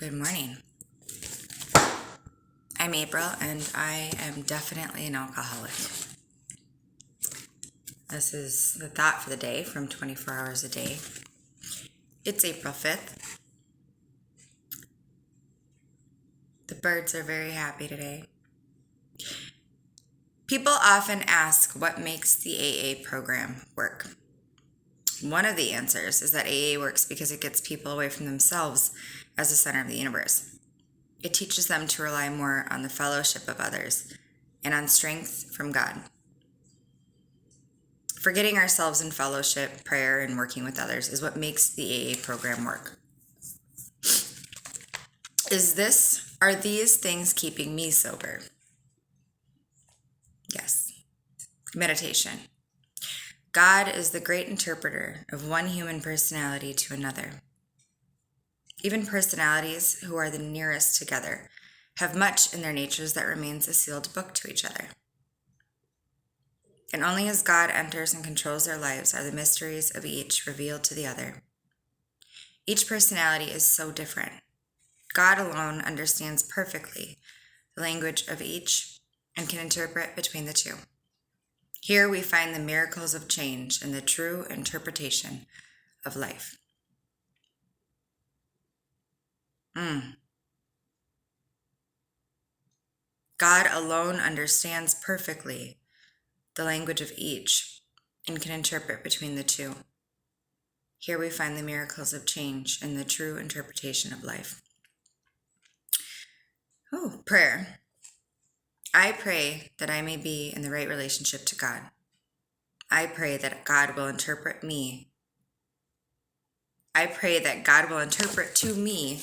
Good morning. I'm April, and I am definitely an alcoholic. This is the thought for the day from 24 Hours a Day. It's April 5th. The birds are very happy today. People often ask what makes the AA program work. One of the answers is that AA works because it gets people away from themselves as the center of the universe. It teaches them to rely more on the fellowship of others and on strength from God. Forgetting ourselves in fellowship, prayer, and working with others is what makes the AA program work. Are these things keeping me sober? Yes. Meditation. God is the great interpreter of one human personality to another. Even personalities who are the nearest together have much in their natures that remains a sealed book to each other. And only as God enters and controls their lives are the mysteries of each revealed to the other. Each personality is so different. God alone understands perfectly the language of each and can interpret between the two. Here we find the miracles of change and the true interpretation of life. God alone understands perfectly the language of each and can interpret between the two. Here we find the miracles of change and the true interpretation of life. Prayer. I pray that I may be in the right relationship to God. I pray that God will interpret me. I pray that God will interpret to me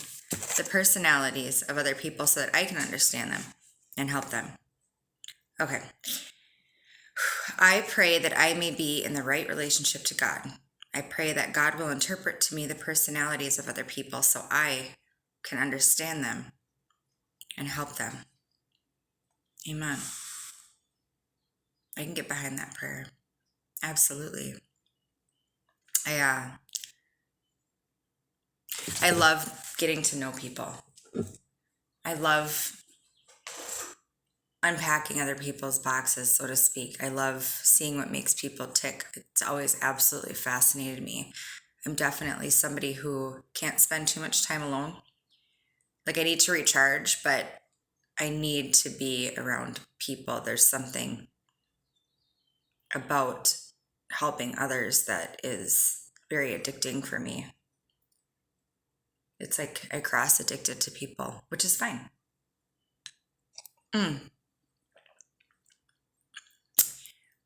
the personalities of other people so that I can understand them and help them. Okay. I pray that I may be in the right relationship to God. I pray that God will interpret to me the personalities of other people so I can understand them and help them. Amen. I can get behind that prayer. Absolutely. I love getting to know people. I love unpacking other people's boxes, so to speak. I love seeing what makes people tick. It's always absolutely fascinated me. I'm definitely somebody who can't spend too much time alone. Like, I need to recharge, but I need to be around people. There's something about helping others that is very addicting for me. It's like I cross addicted to people, which is fine. But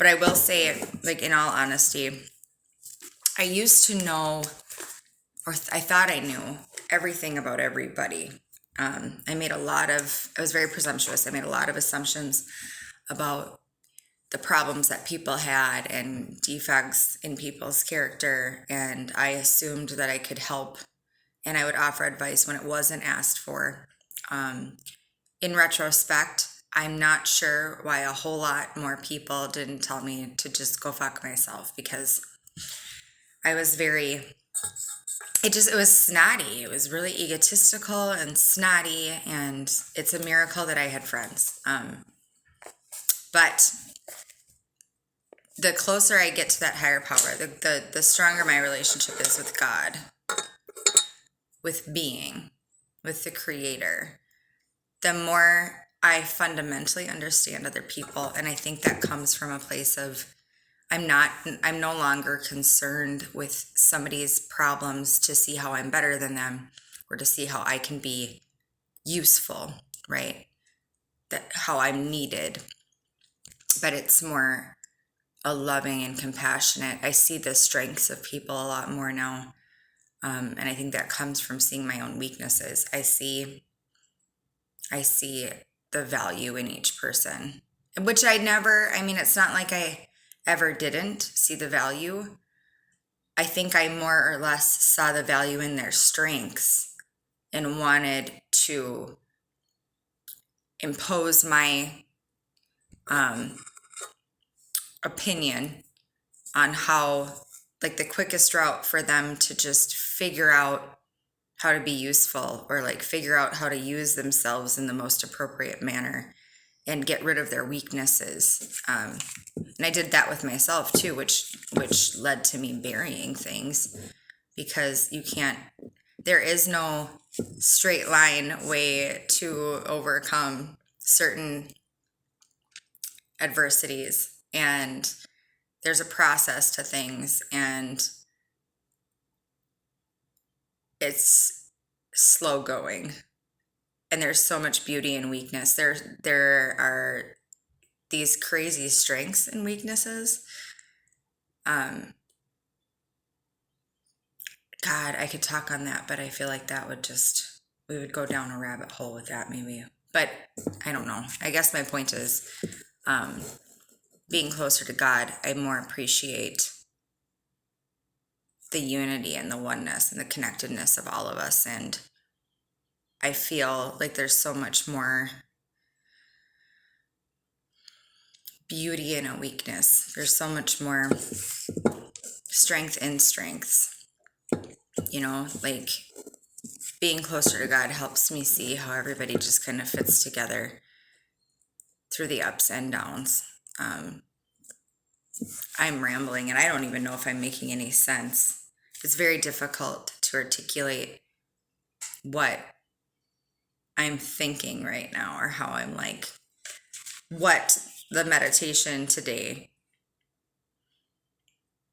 I will say, like, in all honesty, I used to know, or I thought I knew everything about everybody. I was very presumptuous. I made a lot of assumptions about the problems that people had and defects in people's character. And I assumed that I could help and I would offer advice when it wasn't asked for. In retrospect, I'm not sure why a whole lot more people didn't tell me to just go fuck myself, because I was it was snotty. It was really egotistical and snotty, and it's a miracle that I had friends. But the closer I get to that higher power, the stronger my relationship is with God, with being, with the Creator, the more I fundamentally understand other people. And I think that comes from a place of I'm no longer concerned with somebody's problems to see how I'm better than them or to see how I can be useful, right? How I'm needed. But it's more a loving and compassionate. I see the strengths of people a lot more now. And I think that comes from seeing my own weaknesses. I see the value in each person, which it's not like I ever didn't see the value. I think I more or less saw the value in their strengths and wanted to impose my opinion on how, like, the quickest route for them to just figure out how to be useful, or like figure out how to use themselves in the most appropriate manner and get rid of their weaknesses. And I did that with myself too, which led to me burying things, because there is no straight line way to overcome certain adversities, and there's a process to things, and it's slow going, and there's so much beauty in weakness. There are these crazy strengths and weaknesses. God, I could talk on that, but I feel like we would go down a rabbit hole with that maybe. But I don't know. I guess my point is, being closer to God, I more appreciate the unity and the oneness and the connectedness of all of us. And I feel like there's so much more beauty in a weakness. There's so much more strength in strengths. Like being closer to God helps me see how everybody just kind of fits together through the ups and downs. I'm rambling, and I don't even know if I'm making any sense. It's very difficult to articulate what I'm thinking right now, or how I'm like, what the meditation today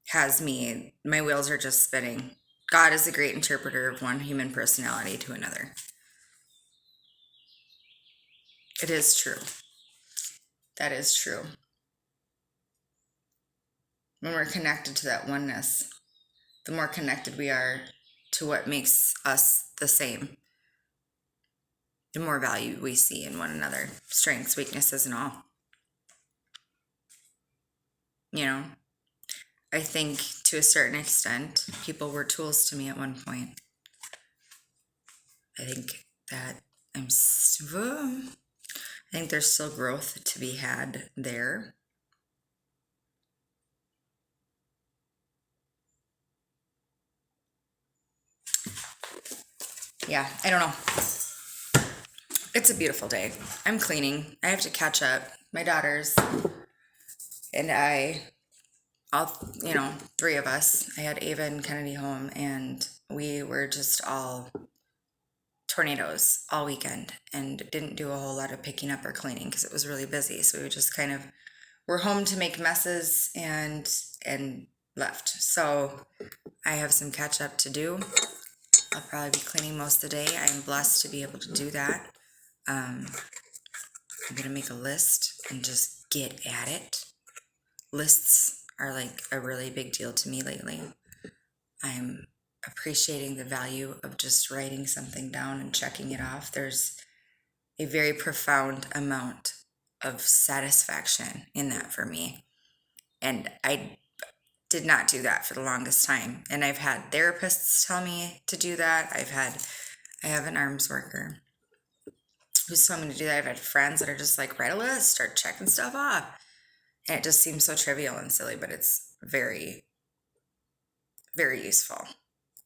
has me, my wheels are just spinning. God is a great interpreter of one human personality to another. It is true. That is true. When we're connected to that oneness, the more connected we are to what makes us the same, the more value we see in one another, strengths, weaknesses, and all. I think to a certain extent, people were tools to me at one point. I think that I think there's still growth to be had there. Yeah, I don't know. It's a beautiful day. I'm cleaning. I have to catch up. My daughters and all, three of us. I had Ava and Kennedy home, and we were just all tornadoes all weekend, and didn't do a whole lot of picking up or cleaning because it was really busy. So we just kind of were home to make messes and left. So I have some catch up to do. I'll probably be cleaning most of the day. I am blessed to be able to do that. I'm going to make a list and just get at it. Lists are like a really big deal to me lately. I'm appreciating the value of just writing something down and checking it off. There's a very profound amount of satisfaction in that for me. And I did not do that for the longest time. And I've had therapists tell me to do that. I have an arms worker who's told me to do that. I've had friends that are just like, write a list, start checking stuff off. And it just seems so trivial and silly, but it's very, very useful,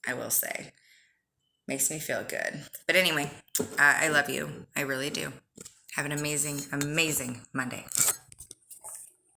I will say. Makes me feel good. But anyway, I love you. I really do. Have an amazing, amazing Monday.